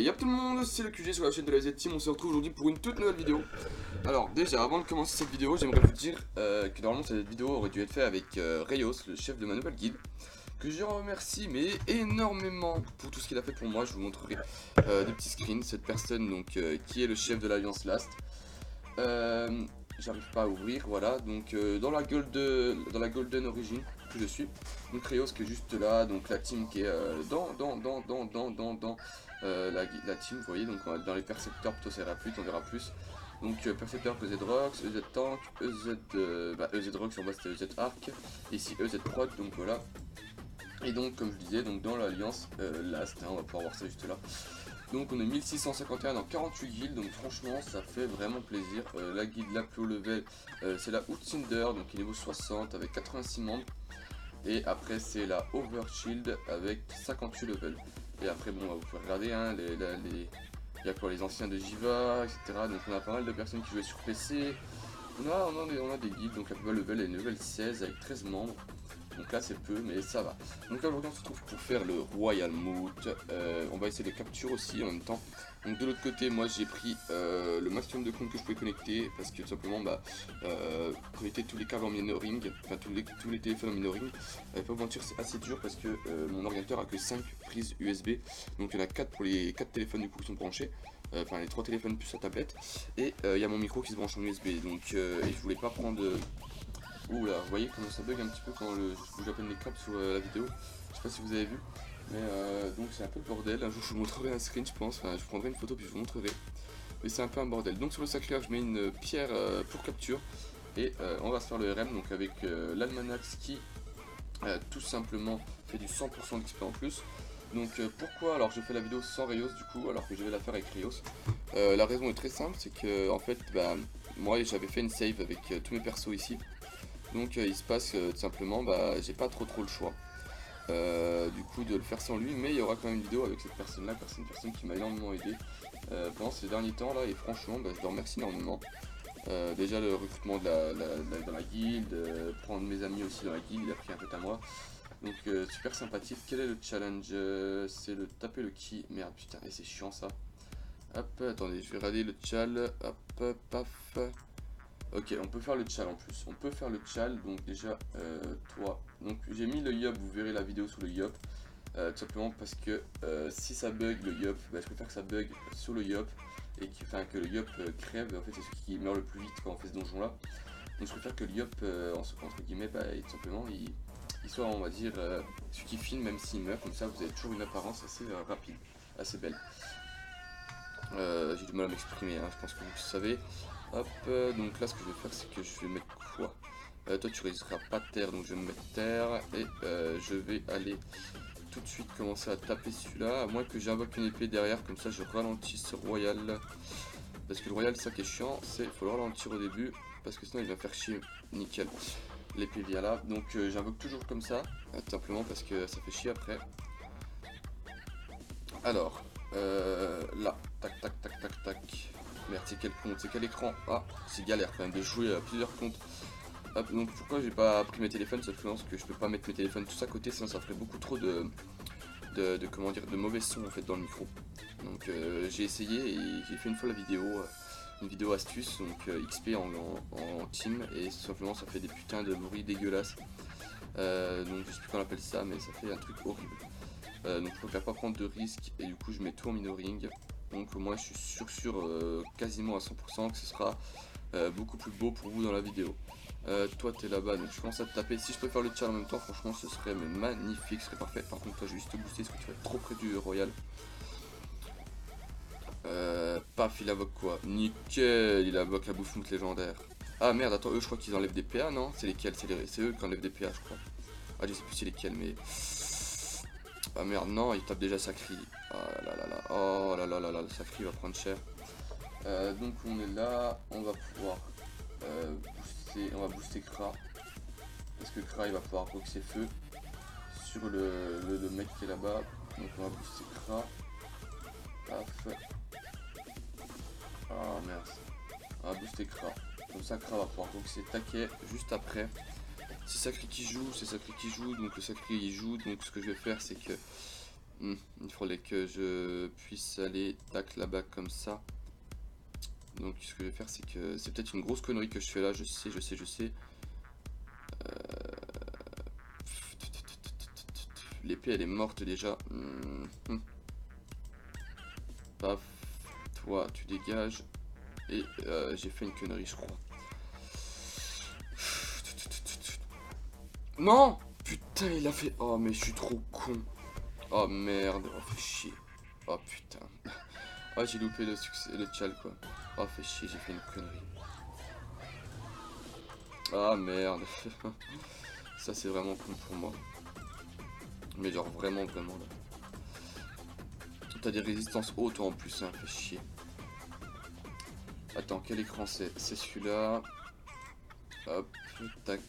Y'a tout le monde, c'est le QG sur la chaîne de la Z Team. On se retrouve aujourd'hui pour une toute nouvelle vidéo. Alors déjà avant de commencer cette vidéo, j'aimerais vous dire que normalement cette vidéo aurait dû être faite avec Rayos, le chef de ma nouvelle guilde, que je remercie mais énormément pour tout ce qu'il a fait pour moi. Je vous montrerai des petits screens. Cette personne donc qui est le chef de l'Alliance Last. J'arrive pas à ouvrir, voilà. Donc dans la Golden Origin que je suis, donc Rayos qui est juste là, donc la team qui est dans la team, vous voyez, donc dans les percepteurs plutôt, ça ira plus, on verra plus. Donc percepteur EZ-Rox, EZ-Tank, EZ-Rox en bas c'était EZ-Arc, ici EZ-Prod, donc voilà. Et donc comme je disais, donc dans l'alliance Last, on va pouvoir voir ça juste là. Donc on est 1651 dans 48 guildes, donc franchement ça fait vraiment plaisir. La guilde la plus haut level c'est la Outsinder, donc qui est niveau 60 avec 86 membres. Et après c'est la Overshield avec 58 levels. Et après bon vous pouvez regarder hein, il y a quoi, les anciens de Jiva, etc. Donc on a pas mal de personnes qui jouaient sur PC. On a des guildes, donc la plus bas level est level 16 avec 13 membres. Donc là c'est peu mais ça va. Donc là aujourd'hui on se trouve pour faire le Royal Moot. On va essayer de capture aussi en même temps. Donc de l'autre côté moi j'ai pris le maximum de comptes que je pouvais connecter. Parce que tout simplement connecter tous les câbles en minoring, enfin tous les téléphones en minoring, pas vous mentir c'est assez dur parce que mon ordinateur a que 5 prises USB. Donc il y en a 4 pour les 4 téléphones du coup qui sont branchés. Enfin les 3 téléphones plus la tablette. Et il y a mon micro qui se branche en USB. Donc et je voulais pas prendre... Ouh là, vous voyez comment ça bug un petit peu quand je bouge à peine les câbles sur la vidéo. Je sais pas si vous avez vu. Mais donc c'est un peu le bordel. Un jour je vous montrerai un screen je pense. Enfin je prendrai une photo puis je vous montrerai. Mais c'est un peu un bordel. Donc sur le sacré je mets une pierre pour capture. Et on va se faire le RM donc avec l'Almanax qui tout simplement fait du 100% d'XP en plus. Donc pourquoi alors je fais la vidéo sans Rayos du coup alors que je vais la faire avec Rayos. La raison est très simple, c'est que en fait moi j'avais fait une save avec tous mes persos ici. Donc il se passe tout simplement, j'ai pas trop le choix du coup de le faire sans lui, mais il y aura quand même une vidéo avec cette personne là, car c'est une personne qui m'a énormément aidé pendant ces derniers temps là, et franchement je le remercie énormément. Déjà le recrutement dans la guilde, prendre mes amis aussi dans la guilde, il a pris un peu à moi. Donc super sympathique. Quel est le challenge? C'est le taper le ki. Merde putain, et c'est chiant ça. Hop, attendez, je vais regarder le chal. Hop, paf. Ok, on peut faire le chal en plus. On peut faire le chal, donc déjà, toi. Donc j'ai mis le yop, vous verrez la vidéo sur le yop. Tout simplement parce que si ça bug le yop, je préfère que ça bug sur le yop. Et que le yop crève, en fait c'est ce qui meurt le plus vite quand on fait ce donjon là. Donc je préfère que le yop, entre guillemets, tout simplement, il soit, on va dire, celui qui filme même s'il meurt. Comme ça vous avez toujours une apparence assez rapide, assez belle. J'ai du mal à m'exprimer, hein, je pense que vous le savez. Hop, donc là ce que je vais faire c'est que je vais mettre quoi? Toi tu résisteras pas terre, donc je vais me mettre terre. Et je vais aller tout de suite commencer à taper celui-là. À moins que j'invoque une épée derrière, comme ça je ralentis ce royal. Parce que le royal, ça qui est chiant, c'est qu'il faut le ralentir au début. Parce que sinon il va faire chier, nickel. L'épée vient là, donc j'invoque toujours comme ça. Tout simplement parce que ça fait chier après. Alors, là, tac. Merde, c'est quel compte? C'est quel écran? Ah, c'est galère quand même de jouer à plusieurs comptes. Hop, donc pourquoi j'ai pas pris mes téléphones? Simplement parce que je peux pas mettre mes téléphones tous à côté, sinon ça ferait beaucoup trop de comment dire, de mauvais son en fait dans le micro. Donc j'ai essayé et j'ai fait une fois la vidéo, une vidéo astuce, donc XP en team, et simplement ça fait des putains de bruits dégueulasses. Donc je sais plus comment on appelle ça, mais ça fait un truc horrible. Donc je préfère pas prendre de risques et du coup je mets tout en minoring. Donc moi je suis sûr quasiment à 100% que ce sera beaucoup plus beau pour vous dans la vidéo. Toi t'es là-bas, donc je commence à te taper. Si je peux faire le challenge en même temps, franchement ce serait magnifique, ce serait parfait. Par contre toi je vais juste te booster parce que tu vas être trop près du royal. Paf, il invoque quoi? Nickel, il invoque la bouffoute légendaire. Ah merde, attends, eux je crois qu'ils enlèvent des PA, non? C'est lesquels? C'est eux qui enlèvent des PA je crois. Ah je sais plus c'est lesquels, mais... Ah merde, non, il tape déjà Sacri. Oh là là, le Sacri va prendre cher. Donc on est là, on va pouvoir booster Kra. Parce que Kra il va pouvoir boxer feu sur le mec qui est là-bas. Donc on va booster Kra. Paf. Ah merde. On va booster Kra. Comme ça Kra va pouvoir boxer taquet juste après. C'est Sacri qui joue, donc le Sacri il joue, donc ce que je vais faire c'est que Il faudrait que je puisse aller tac là-bas comme ça. Donc ce que je vais faire c'est que c'est peut-être une grosse connerie que je fais là, je sais. L'épée elle est morte déjà. Paf, toi tu dégages. Et j'ai fait une connerie je crois. Non! Putain il a fait... Oh mais je suis trop con. Oh merde, oh fait chier. Oh putain. Oh j'ai loupé le succès, le tchal quoi. Oh fait chier, j'ai fait une connerie. Ah merde. Ça c'est vraiment con pour moi. Mais genre vraiment là. T'as des résistances hautes en plus, hein, fait chier. Attends, quel écran c'est? C'est celui-là. Hop, tac.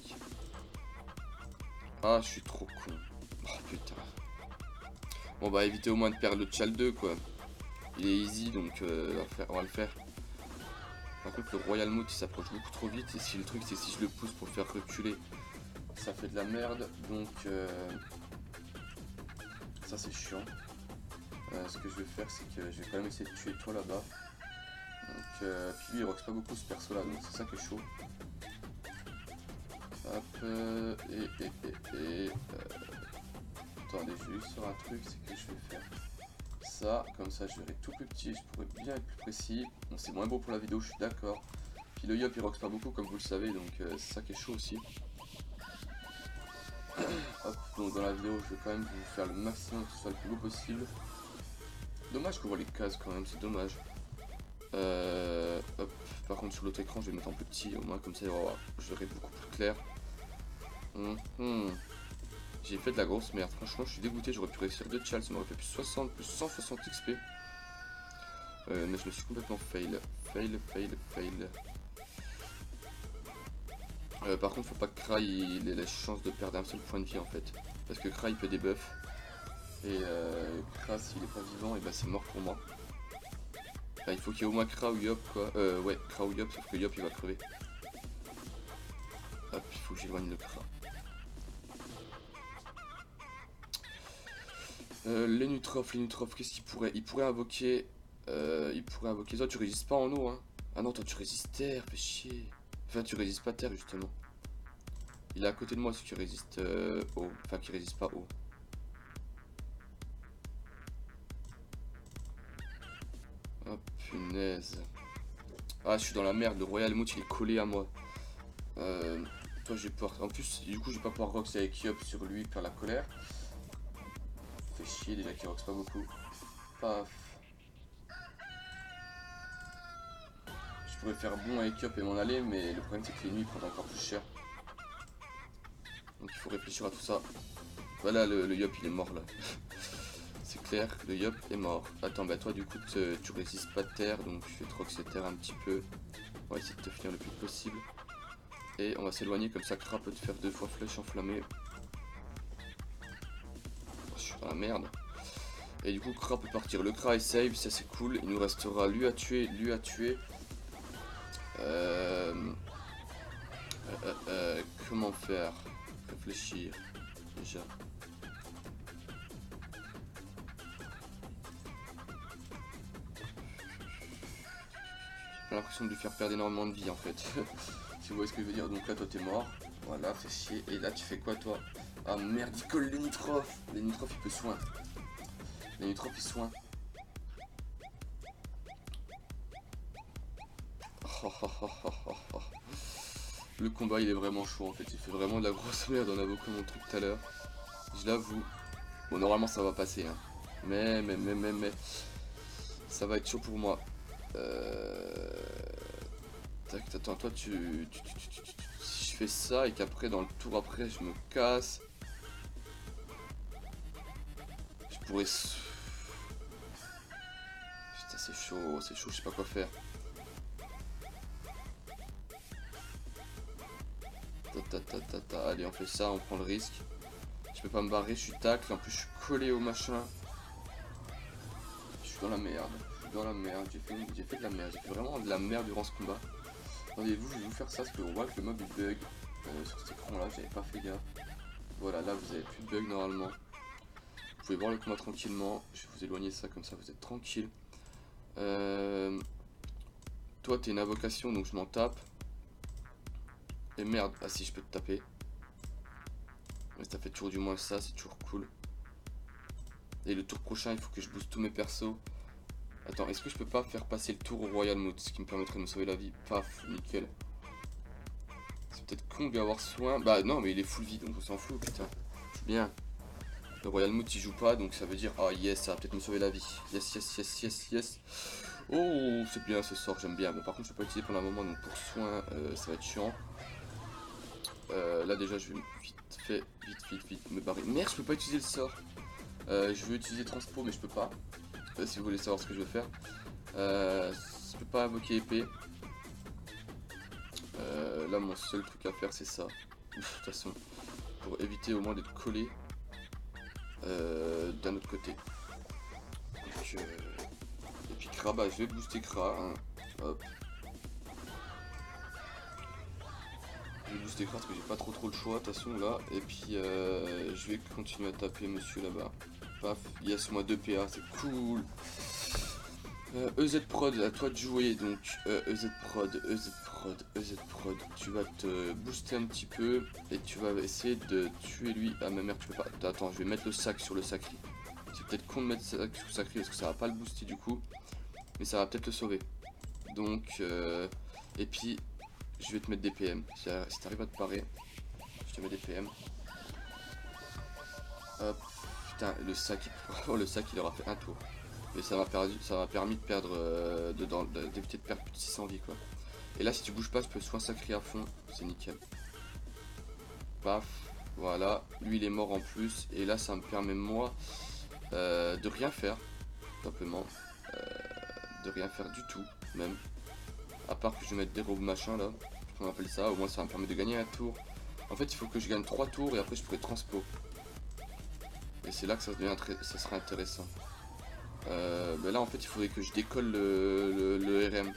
Ah, je suis trop con. Oh putain. Bon bah éviter au moins de perdre le Tchal 2 quoi. Il est easy donc on va le faire. Par contre le Royal Mood il s'approche beaucoup trop vite et si le truc c'est que si je le pousse pour le faire reculer, ça fait de la merde donc ça c'est chiant. Ce que je vais faire c'est que je vais quand même essayer de tuer toi là-bas. Donc puis lui il roxe pas beaucoup ce perso là donc c'est ça qui est chaud. Hop attendez je vais juste sur un truc c'est que je vais faire ça, comme ça je verrai tout plus petit, je pourrais bien être plus précis. Bon c'est moins beau pour la vidéo, je suis d'accord. Puis le yop il roxe pas beaucoup comme vous le savez, donc c'est ça qui est chaud aussi. Hop, donc dans la vidéo je vais quand même vous faire le maximum que ce soit le plus beau possible. Dommage qu'on voit les cases quand même, c'est dommage. Hop, par contre sur l'autre écran je vais le mettre en plus petit, au moins comme ça je verrai beaucoup plus clair. J'ai fait de la grosse merde, franchement je suis dégoûté, j'aurais pu réussir 2 tchals, ça m'aurait fait plus 60, plus 160 XP. Mais je me suis complètement fail. Par contre faut pas que Kra il ait la chance de perdre un seul point de vie en fait. Parce que Kra il peut débuff. Et Kra s'il est pas vivant et bah c'est mort pour moi. Enfin, il faut qu'il y ait au moins Kra ou Yop quoi. Ouais, Kra ou Yop, sauf que Yop il va crever. Hop, il faut que j'éloigne le Kra. Les Nutrof, qu'est-ce qu'il pourrait? Il pourrait invoquer. Toi, tu résistes pas en eau, hein. Ah non, toi, tu résistes terre, fais chier. Enfin, tu résistes pas terre, justement. Il est à côté de moi, si tu résistes eau. Enfin, qui résiste pas eau. Oh, punaise. Ah, je suis dans la merde. Le Royal Mood, il est collé à moi. Toi, je vais pouvoir. En plus, du coup, je vais pas pouvoir rox avec Yop sur lui, faire la colère. Fait chier, déjà qu'il rox pas beaucoup. Paf. Je pourrais faire bon avec Yop et m'en aller, mais le problème c'est que les nuits prennent encore plus cher. Donc il faut réfléchir à tout ça. Voilà, le Yop il est mort là. C'est clair, le Yop est mort. Attends, bah toi du coup tu résistes pas de terre, donc je vais troxer terre un petit peu. On va essayer de te finir le plus possible. Et on va s'éloigner comme ça, Kra peut te faire 2 fois flèche enflammée. Oh, je suis dans la merde. Et du coup Kra peut partir. Le Kra est save, ça c'est cool. Il nous restera lui à tuer. Comment faire? Réfléchir déjà. J'ai l'impression de lui faire perdre énormément de vie en fait. Si vous voyez ce que je veux dire. Donc là toi t'es mort. Voilà, fais chier. Et là tu fais quoi toi? Ah merde, il colle les nitrof. Les nitrof il peut soin. Les nitrof il soin. Le combat il est vraiment chaud en fait, il fait vraiment de la grosse merde en invoquant mon truc tout à l'heure. Je l'avoue. Bon normalement ça va passer hein. Mais ça va être chaud pour moi. Tac, attends, toi si je fais ça et qu'après dans le tour après je me casse. Je pourrais. Putain c'est chaud, je sais pas quoi faire. Allez on fait ça, on prend le risque. Je peux pas me barrer, je suis tacle, en plus je suis collé au machin. Je suis dans la merde, j'ai fait de la merde, j'ai fait vraiment de la merde durant ce combat. Attendez-vous, je vais vous faire ça parce qu'on voit que le mob il bug sur cet écran là, j'avais pas fait gaffe. Voilà, là vous avez plus de bug normalement. Vous pouvez voir le combat tranquillement. Je vais vous éloigner ça comme ça, vous êtes tranquille. Toi, t'es une invocation, donc je m'en tape. Et merde, ah si, je peux te taper. Mais ça fait toujours du moins ça, c'est toujours cool. Et le tour prochain, il faut que je booste tous mes persos. Attends, est-ce que je peux pas faire passer le tour au Royal Mode, ce qui me permettrait de me sauver la vie? Paf, nickel. C'est peut-être con de lui avoir soin. Bah non, mais il est full vie, donc on s'en fout, putain. C'est bien. Le Royal Mode il joue pas, donc ça veut dire, ah yes, ça va peut-être me sauver la vie. Yes, yes, yes, yes, yes. Oh, c'est bien ce sort, j'aime bien. Bon, par contre, je peux pas l'utiliser pour le moment, donc pour soin, ça va être chiant. Là, déjà, je vais vite me barrer. Merde, je peux pas utiliser le sort. Je veux utiliser Transpo, mais je peux pas. Si vous voulez savoir ce que je veux faire. Je peux pas invoquer épée. Là, mon seul truc à faire, c'est ça. De toute façon, pour éviter au moins d'être collé d'un autre côté. Donc, et puis Kra, bah, je vais booster Kra. Hein. Hop. Je vais booster Kra parce que j'ai pas trop le choix de toute façon là. Et puis je vais continuer à taper monsieur là-bas. Paf, yes, moi 2 PA, c'est cool. EZ Prod, à toi de jouer. Donc EZ Prod, tu vas te booster un petit peu et tu vas essayer de tuer lui. Ah ma mère, tu peux pas. Attends, je vais mettre le sac sur le sacré. C'est peut-être con de mettre le sac sur le sacré parce que ça va pas le booster du coup. Mais ça va peut-être le sauver. Donc et puis je vais te mettre des PM. Si t'arrives à te parer, je te mets des PM. Hop. Putain, le sac, oh, le sac il aura fait un tour. Et ça m'a permis de perdre, d'éviter de perdre plus de 600 vies quoi. Et là si tu bouges pas, je peux soin sacré à fond, c'est nickel. Paf, voilà, lui il est mort en plus. Et là ça me permet moi de rien faire, tout simplement. De rien faire du tout, même. À part que je mette des robes machin là, on appelle ça, au moins ça me permet de gagner un tour. En fait il faut que je gagne 3 tours et après je pourrai transpo. Et c'est là que ça sera intéressant. Ben là en fait il faudrait que je décolle le RM.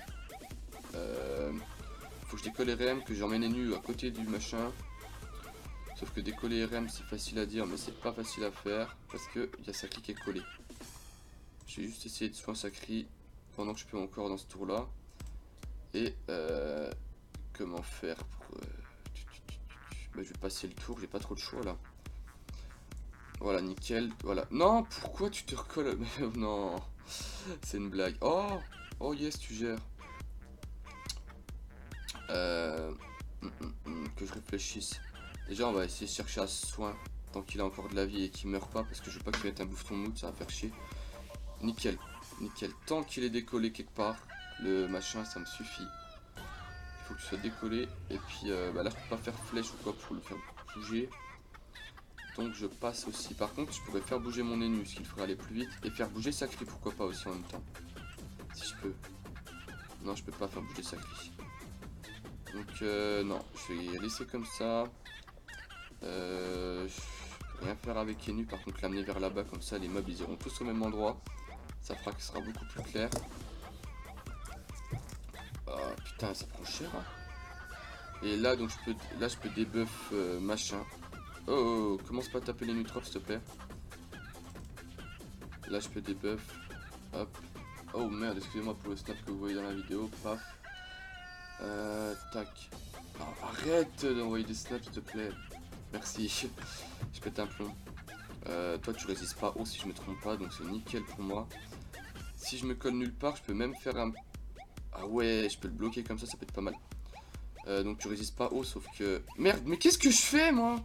Faut que je décolle RM, que j'emmène les nus à côté du machin. Sauf que décoller RM c'est facile à dire mais c'est pas facile à faire parce que il y a Sacri qui est collé. Je vais juste essayer de soin Sacri pendant que je peux encore dans ce tour là. Et comment faire pour... ben, je vais passer le tour, j'ai pas trop de choix là. Voilà, nickel, voilà. Non, pourquoi tu te recolles? Non, c'est une blague. Oh, oh yes, tu gères. Que je réfléchisse. Déjà, on va essayer de chercher à soin tant qu'il a encore de la vie et qu'il meurt pas parce que je veux pas qu'il mette un bouffon mood, ça va faire chier. Nickel, nickel. Tant qu'il est décollé quelque part, le machin, ça me suffit. Il faut que tu sois décollé. Et puis, bah là, je peux pas faire flèche ou quoi pour le faire bouger. Donc je passe aussi. Par contre je pourrais faire bouger mon ennemi, ce qui le ferait aller plus vite. Et faire bouger Sacri, pourquoi pas aussi en même temps. Si je peux. Non, je peux pas faire bouger Sacri. Donc non, je vais laisser comme ça. Je peux rien faire avec Enu, par contre l'amener vers là-bas, comme ça les mobs ils iront tous au même endroit. Ça fera que ce sera beaucoup plus clair. Oh putain, ça prend cher hein. Et là donc je peux debuff machin. Oh, commence pas à taper les nutrops s'il te plaît. Là je peux debuff. Hop. Oh merde, excusez-moi pour le snap que vous voyez dans la vidéo. Paf. Tac. Oh, arrête d'envoyer des snaps s'il te plaît. Merci. Je pète un plomb. Toi tu résistes pas haut si je me trompe pas, donc c'est nickel pour moi. Si je me colle nulle part, je peux même faire un... Ah ouais, je peux le bloquer comme ça peut être pas mal. Donc tu résistes pas haut, sauf que... Merde, mais qu'est-ce que je fais moi?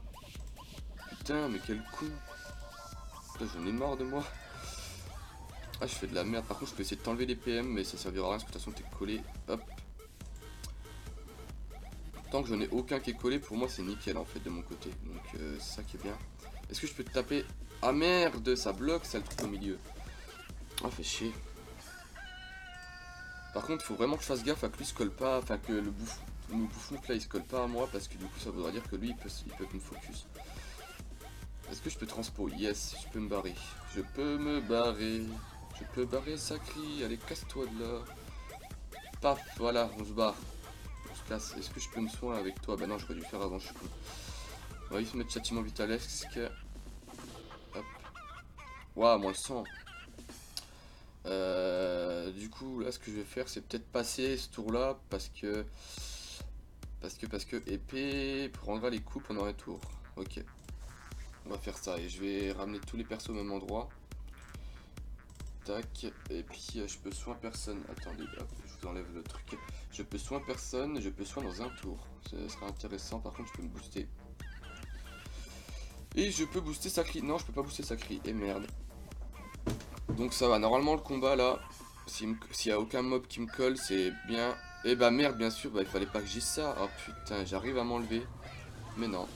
Putain, mais quel con. J'en ai marre de moi. Ah, je fais de la merde. Par contre, je peux essayer de t'enlever les PM, mais ça servira à rien parce que de toute façon, t'es collé. Hop. Tant que j'en ai aucun qui est collé, pour moi, c'est nickel en fait de mon côté. Donc, c'est ça qui est bien. Est-ce que je peux te taper? Ah merde, ça bloque, ça le truc au milieu. Ah, fait chier. Par contre, il faut vraiment que je fasse gaffe à que lui se colle pas. Enfin, que le bouffon là il se colle pas à moi parce que du coup, ça voudra dire que lui il peut me focus. Est-ce que je peux transpo? Yes, je peux me barrer. Je peux me barrer. Je peux barrer Sacri. Allez, casse-toi de là. Paf, voilà, on se barre. On se casse. Est-ce que je peux me soigner avec toi? Bah non, j'aurais dû le faire avant, je suis con. On va juste mettre châtiment vitalesque. Hop. Waouh, moins le 100. Du coup, là, ce que je vais faire, c'est peut-être passer ce tour-là parce que épée prendra les coups pendant un tour. Ok, on va faire ça et je vais ramener tous les persos au même endroit. Tac, et puis je peux soin personne. Attendez, hop, je vous enlève le truc. Je peux soin personne, je peux soin dans un tour. Ce sera intéressant, par contre je peux me booster. Et je peux booster Sacri. Non, je peux pas booster Sacri. Et merde. Donc ça va, normalement le combat là, s'il y a aucun mob qui me colle, c'est bien. Et bah merde, bien sûr, bah il fallait pas que j'y ça. Oh putain, j'arrive à m'enlever. Mais non.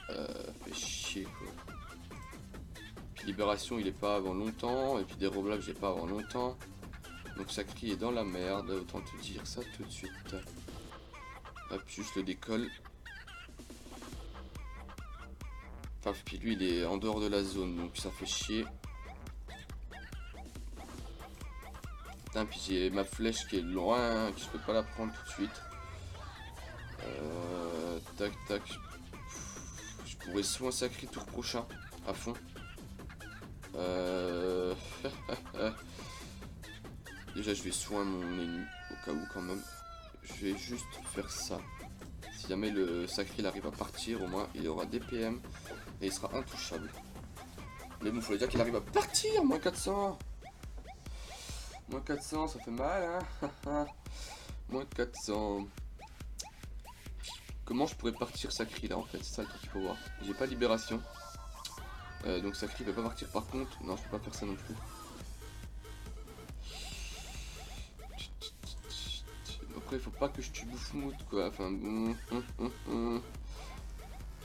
Fait chier quoi. Puis Libération il est pas avant longtemps. Et puis Dérobable j'ai pas avant longtemps. Donc Sacri est dans la merde, autant te dire ça tout de suite. Hop, juste le décolle. Paf, puis lui il est en dehors de la zone, donc ça fait chier. Putain, puis j'ai ma flèche qui est loin, que je peux pas la prendre tout de suite. Tac, tac. Je pourrais soin Sacri tour prochain, à fond. Déjà je vais soin mon ennemi, au cas où quand même. Je vais juste faire ça. Si jamais le Sacri il arrive à partir, au moins il aura des PM et il sera intouchable. Mais bon, il faut dire qu'il arrive à partir, moins 400. Moins 400, ça fait mal, hein. Moins 400. Comment je pourrais partir Sacri là en fait? C'est ça le truc qu'il faut voir. J'ai pas libération. Donc Sacri va pas partir par contre. Non, je peux pas faire ça non plus. Après, il faut pas que je tue Boufmout quoi. Enfin,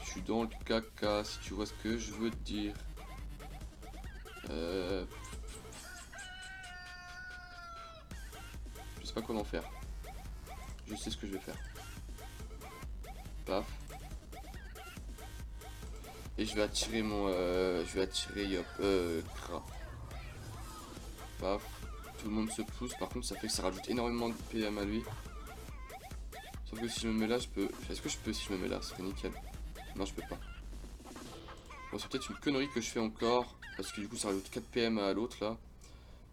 je suis dans le caca si tu vois ce que je veux te dire. Je sais pas comment faire. Je sais ce que je vais faire. Paf. Et je vais attirer mon... je vais attirer Kra. Paf. Tout le monde se pousse. Par contre, ça fait que ça rajoute énormément de PM à lui. Sauf que si je me mets là, je peux... Est-ce que je peux si je me mets là? Ce serait nickel. Non, je peux pas. Bon, c'est peut-être une connerie que je fais encore. Parce que du coup, ça rajoute 4 PM à l'autre là.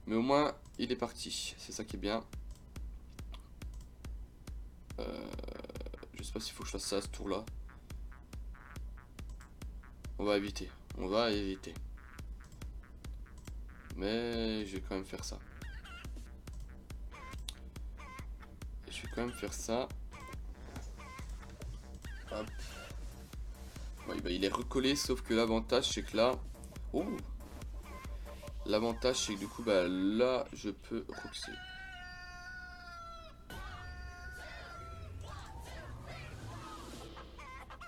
Mais au moins, il est parti. C'est ça qui est bien. Je sais pas s'il faut que je fasse ça à ce tour là. On va éviter. On va éviter. Mais je vais quand même faire ça. Je vais quand même faire ça. Hop. Ouais, bah, il est recollé, sauf que l'avantage c'est que là... Oh, l'avantage c'est que du coup, bah là, je peux roxer.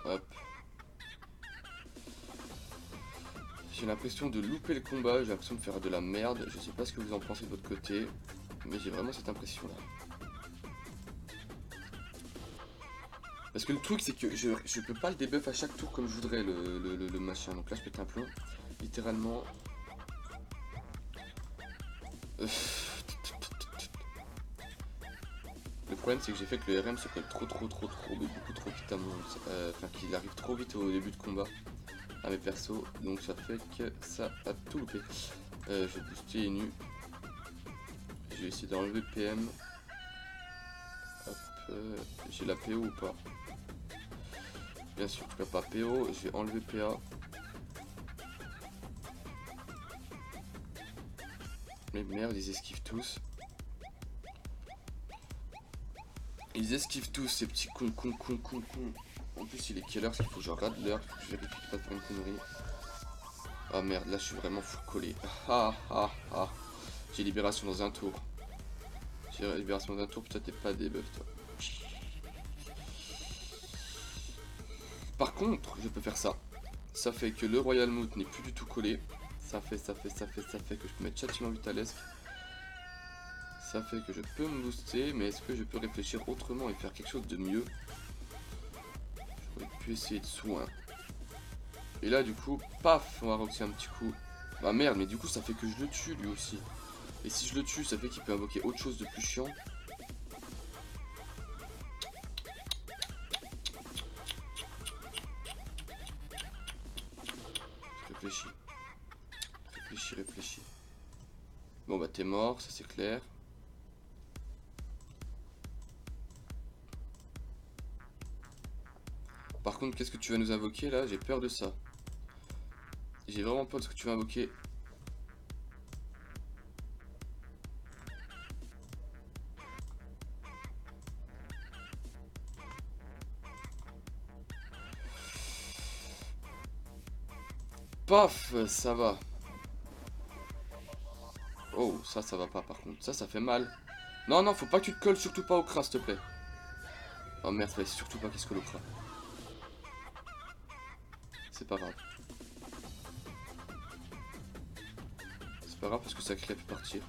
Hop. J'ai l'impression de louper le combat, j'ai l'impression de faire de la merde. Je sais pas ce que vous en pensez de votre côté, mais j'ai vraiment cette impression là. Parce que le truc c'est que je peux pas le debuff à chaque tour comme je voudrais le machin. Donc là je pète un plomb, littéralement. Le problème c'est que j'ai fait que le RM se colle trop, mais beaucoup trop vite à mon... Enfin qu'il arrive trop vite au début de combat à mes persos. Donc ça fait que ça a tout loupé. Je vais booster Enu. Je vais essayer d'enlever PM. Hop, j'ai la PO ou pas? Bien sûr, je peux pas PO, je vais enlever PA. Mais merde, ils esquivent tous. Ils esquivent tous ces petits cons. En plus, il est quelle heure? Parce qu'il faut que je regarde l'heure, faut que je vérifie de pas faire une connerie. Ah merde, là je suis vraiment full collé. J'ai libération dans un tour. J'ai libération dans un tour, putain, t'es pas debuff toi. Par contre, je peux faire ça. Ça fait que le Royal Moot n'est plus du tout collé. Ça fait que je peux mettre châtiment vitalesque. Ça fait que je peux me booster, mais est-ce que je peux réfléchir autrement et faire quelque chose de mieux? J'aurais pu essayer de soin. Et là du coup, paf, on va roxer un petit coup. Bah merde, mais du coup ça fait que je le tue lui aussi. Et si je le tue, ça fait qu'il peut invoquer autre chose de plus chiant. réfléchis. Réfléchis, réfléchis. Bon bah t'es mort, ça c'est clair. Par contre, qu'est-ce que tu vas nous invoquer là? J'ai peur de ça. J'ai vraiment peur de ce que tu vas invoquer. Paf, ça va. Oh, ça va pas par contre. Ça fait mal. Non, non, faut pas que tu te colles, surtout pas au cras, s'il te plaît. Oh merde, fallait surtout pas qu'il se colle au cras. C'est pas grave. C'est pas grave parce que ça crée pu partir.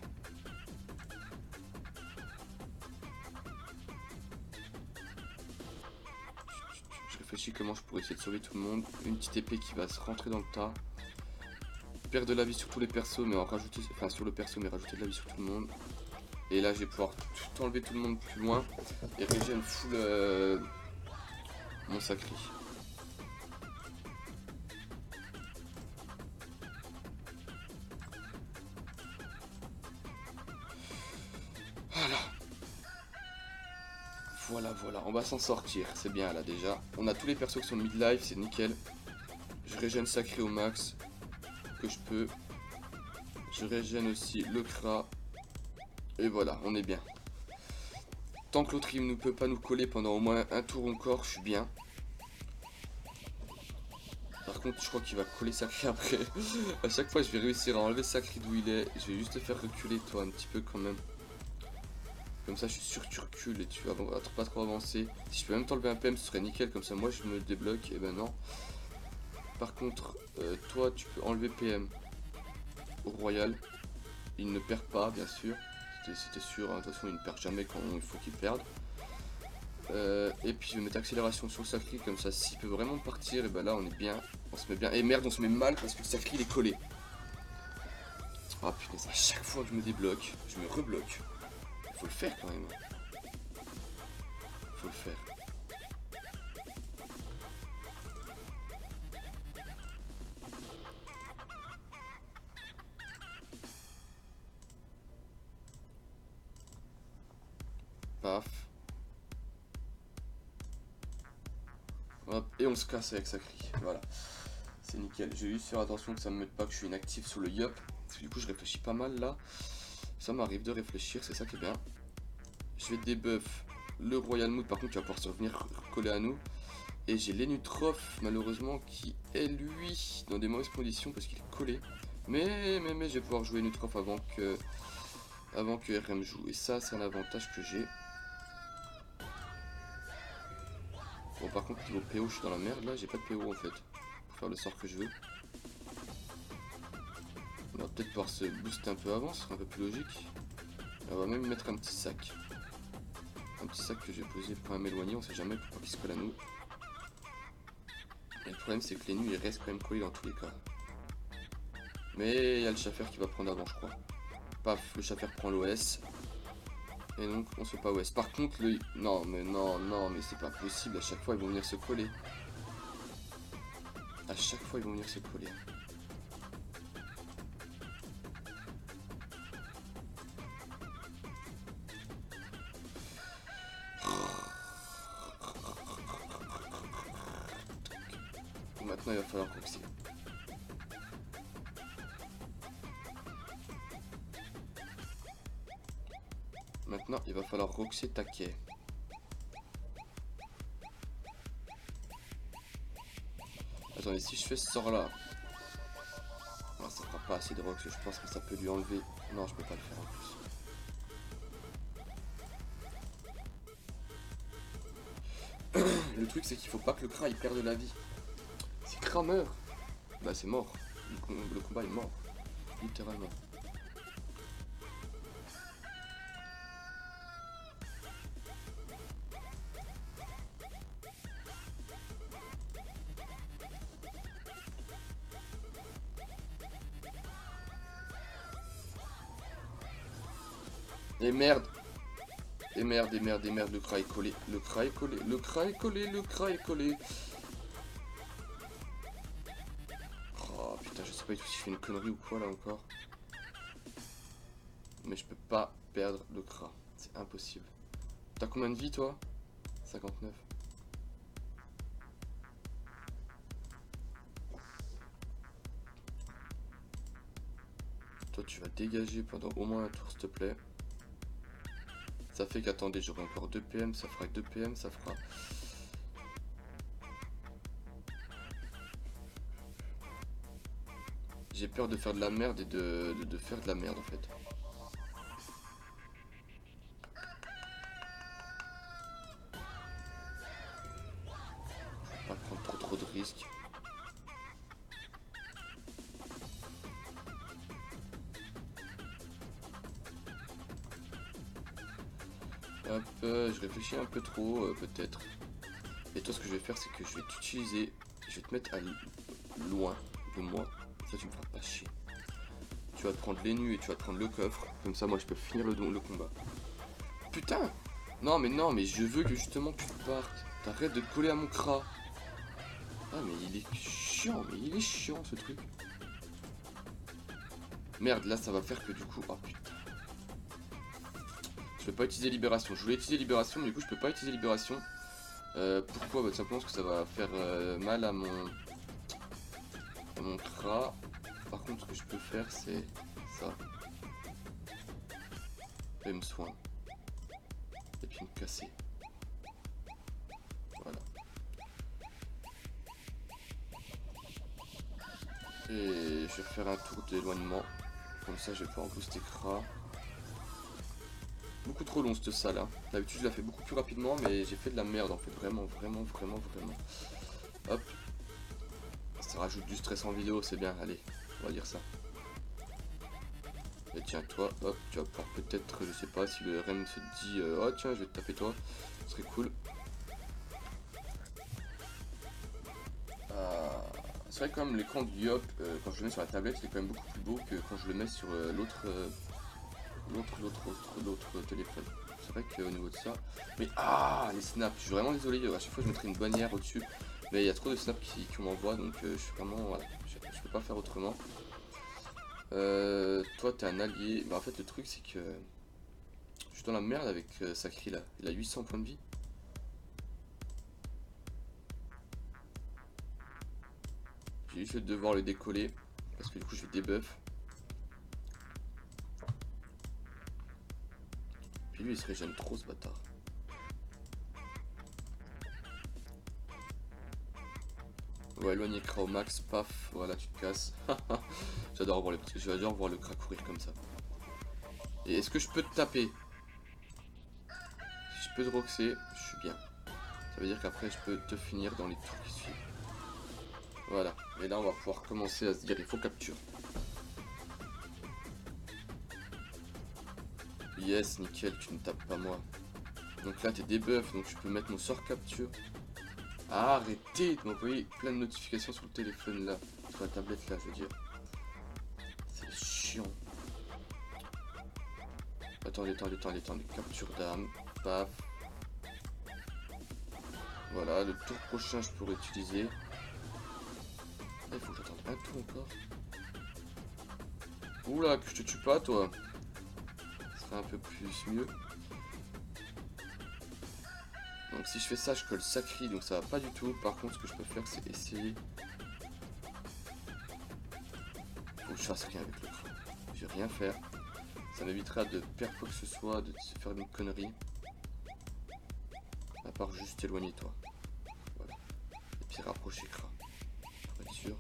Je réfléchis comment je pourrais essayer de sauver tout le monde. Une petite épée qui va se rentrer dans le tas. Perdre de la vie sur tous les persos, mais en rajouter, enfin sur le perso, mais rajouter de la vie sur tout le monde. Et là, je vais pouvoir tout enlever tout le monde plus loin et régène full mon sacré. Voilà, on va s'en sortir, c'est bien là déjà. On a tous les persos qui sont mid-life, c'est nickel. Je régène sacré au max, que je peux. Je régène aussi le Kra. Et voilà, on est bien. Tant que l'autre il ne peut pas nous coller pendant au moins un tour encore, je suis bien. Par contre, je crois qu'il va coller sacré après. À chaque fois, je vais réussir à enlever sacré d'où il est. Je vais juste le faire reculer, toi, un petit peu quand même. Comme ça, je suis sûr que tu recules et tu vas pas trop avancer. Si je peux même t'enlever un PM, ce serait nickel. Comme ça, moi, je me débloque. Et ben non. Par contre, toi, tu peux enlever PM au Royal. Il ne perd pas, bien sûr. C'était sûr. Hein. De toute façon, il ne perd jamais quand il faut qu'il perde. Et puis, je vais mettre accélération sur le sacré. Comme ça, s'il peut vraiment partir, et ben là, on est bien. On se met bien. Et merde, on se met mal parce que le sacré, il est collé. Ah putain, à chaque fois que je me débloque, je me rebloque. Faut le faire quand même. Faut le faire. Paf. Hop, et on se casse avec Sacré. Voilà. C'est nickel. J'ai juste faire attention que ça me mette pas que je suis inactif sur le yup. Parce que du coup je réfléchis pas mal là. Ça m'arrive de réfléchir, c'est ça qui est bien. Je vais débuff le Royal Mood, par contre tu vas pouvoir se revenir coller à nous. Et j'ai l'Enutrof malheureusement qui est lui dans des mauvaises conditions parce qu'il est collé. Mais je vais pouvoir jouer Enutrof avant que RM joue. Et ça c'est un avantage que j'ai. Bon par contre niveau PO je suis dans la merde là, j'ai pas de PO en fait. Pour faire le sort que je veux. On va peut-être pouvoir se booster un peu avant, ce sera un peu plus logique. Et on va même mettre un petit sac. Un petit sac que j'ai posé pour m'éloigner, on sait jamais pour pas qu'il se colle à nous. Et le problème c'est que les nuits ils restent quand même collés dans tous les cas. Mais il y a le chaffer qui va prendre avant je crois. Paf, le chaffer prend l'OS. Et donc on se fait pas OS. Par contre le... Non mais c'est pas possible, à chaque fois ils vont venir se coller. À chaque fois ils vont venir se coller. Maintenant il va falloir coxer. Maintenant il va falloir roxer taquet. Attendez, si je fais ce sort là, non, ça fera pas assez de rox, je pense que ça peut lui enlever. Non, je peux pas le faire en plus. Le truc c'est qu'il faut pas que le Kra il perde de la vie. Si Kra meurt, bah c'est mort. Le combat est mort. Littéralement. Et merde. Et merde, le Kra est collé. Le Kra est collé. Le Kra est collé. Le Kra est collé. Oh putain, pas du tout si je fais une connerie ou quoi là encore. Mais je peux pas perdre le Kra. C'est impossible. T'as combien de vie toi? 59. Toi tu vas dégager pendant au moins un tour s'il te plaît. Ça fait qu'attendez, j'aurai encore 2 PM, ça fera 2 PM, ça fera... J'ai peur de faire de la merde et de faire de la merde en fait. Je vais pas prendre trop de risques. Hop, je réfléchis un peu trop peut-être. Et toi ce que je vais faire c'est que je vais t'utiliser, je vais te mettre à loin de moi. Ça tu me feras pas chier. Tu vas te prendre les nus et tu vas te prendre le coffre. Comme ça moi je peux finir le combat. Putain! Non mais je veux que justement tu partes. T'arrêtes de coller à mon Kra. Ah mais il est chiant ce truc. Merde là ça va faire que du coup... Oh putain. Je peux pas utiliser libération. Je voulais utiliser libération mais du coup je peux pas utiliser libération. Pourquoi? Bah tout simplement parce que ça va faire mal à mon Kra. Par contre ce que je peux faire c'est ça. Et me soin. Et puis me casser. Voilà. Et je vais faire un tour d'éloignement. Comme ça je vais pouvoir booster Kra. Beaucoup trop long cette salle. Hein. D'habitude je la fais beaucoup plus rapidement mais j'ai fait de la merde en fait. Vraiment. Hop. Ça rajoute du stress en vidéo, c'est bien. Allez, on va dire ça. Et tiens toi, hop, tu vas pouvoir peut-être, je sais pas, si le REM se dit oh tiens je vais te taper toi, ce serait cool. C'est vrai quand même l'écran du Yop, quand je le mets sur la tablette, il est quand même beaucoup plus beau que quand je le mets sur l'autre téléphone. C'est vrai qu'au niveau de ça... Mais les snaps, je suis vraiment désolé, à chaque fois je mettrai une bannière au-dessus. Mais il y a trop de snaps qui m'envoient, donc je suis vraiment... Voilà, je peux pas faire autrement. Toi t'es un allié. Bah en fait le truc c'est que... Je suis dans la merde avec Sakri là. Il a 800 points de vie. J'ai juste devoir le décoller. Parce que du coup je vais débuff. Puis lui il se régène trop ce bâtard. Ouais, éloigner Kra au max, paf, voilà tu te casses. J'adore voir parce que j'adore voir le Kra courir comme ça. Et est-ce que je peux te taper? Si je peux te roxer, je suis bien. Ça veut dire qu'après je peux te finir dans les tours qui suivent. Voilà, et là on va pouvoir commencer à se dire il faut capture. Yes, nickel, tu ne tapes pas moi. Donc là t'es debuff, donc je peux mettre mon sort capture. Arrêtez de m'envoyer plein de notifications sur le téléphone là, sur la tablette là, je veux dire. C'est chiant. Attendez, capture d'armes, paf. Voilà, le tour prochain je pourrais utiliser. Il faut que j'attende un tour encore. Oula, que je te tue pas toi. Ce serait un peu plus mieux. Donc si je fais ça, je colle Sakri, donc ça va pas du tout. Par contre, ce que je peux faire, c'est essayer. Faut que je fasse rien avec le Kra. Je vais rien faire. Ça m'évitera de perdre quoi que ce soit, de se faire une connerie. À part juste éloigner toi. Voilà. Et puis rapprocher Kra. Pour être sûr.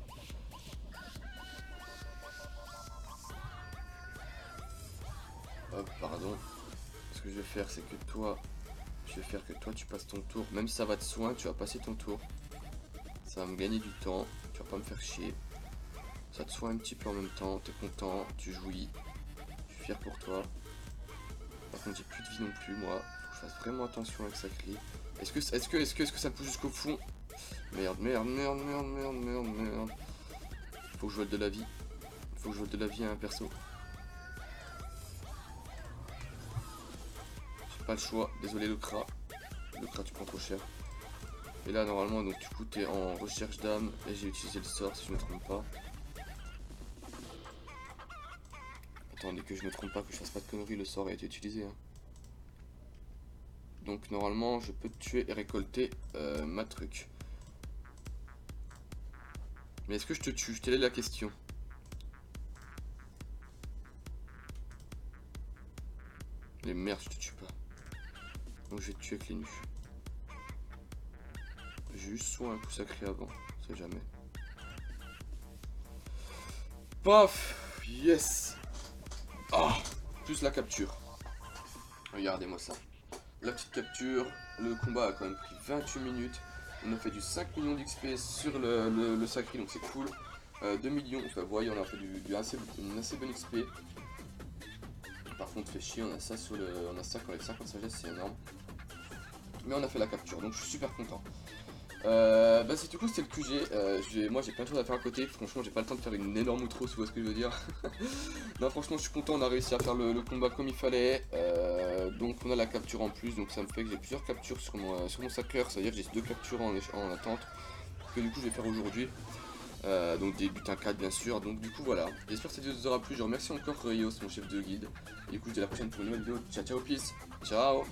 Hop, pardon. Ce que je vais faire, c'est que toi... Je vais faire que toi tu passes ton tour, même si ça va de soin, tu vas passer ton tour. Ça va me gagner du temps, tu vas pas me faire chier. Ça te soigne un petit peu en même temps, t'es content, tu jouis. Je suis fier pour toi. Par contre j'ai plus de vie non plus moi. Faut que je fasse vraiment attention avec Sakri. Est-ce que ça pousse jusqu'au fond? Merde. Faut que je vole de la vie. Faut que je vole de la vie à un perso. Pas le choix, désolé le Kra tu prends trop cher. Et là normalement donc du coup t'es en recherche d'âme et j'ai utilisé le sort si je me trompe pas. attendez que je me trompe pas, que je fasse pas de conneries, le sort a été utilisé. Hein. Donc normalement je peux te tuer et récolter ma truc. Mais est-ce que je te tue? Telle est la question. Mais merde, je te tue pas. Donc je vais te tuer avec les nus. J'ai juste soit un coup sacré avant, on sait jamais. Paf. Yes. Ah, plus la capture. Regardez-moi ça. La petite capture, le combat a quand même pris 28 minutes. On a fait du 5 millions d'XP sur le sacré, donc c'est cool. 2 millions, enfin, vous voyez, on a fait une assez bonne XP. Par contre, fait chier, on a ça sur on a ça quand les 50 sagesse, c'est énorme. Mais on a fait la capture, donc je suis super content. Bah c'est du coup c'était le QG, moi j'ai plein de choses à faire à côté, franchement j'ai pas le temps de faire une énorme outro si vous voyez ce que je veux dire. Non franchement je suis content, on a réussi à faire le combat comme il fallait, donc on a la capture en plus, donc ça me fait que j'ai plusieurs captures sur mon sacreur, c'est à dire que j'ai 2 captures en attente, que du coup je vais faire aujourd'hui, donc des butins 4 bien sûr, donc du coup voilà, j'espère que cette vidéo vous aura plu, je remercie encore Rios, mon chef de guide, et du coup je vous dis à la prochaine pour une nouvelle vidéo, ciao ciao, peace, ciao.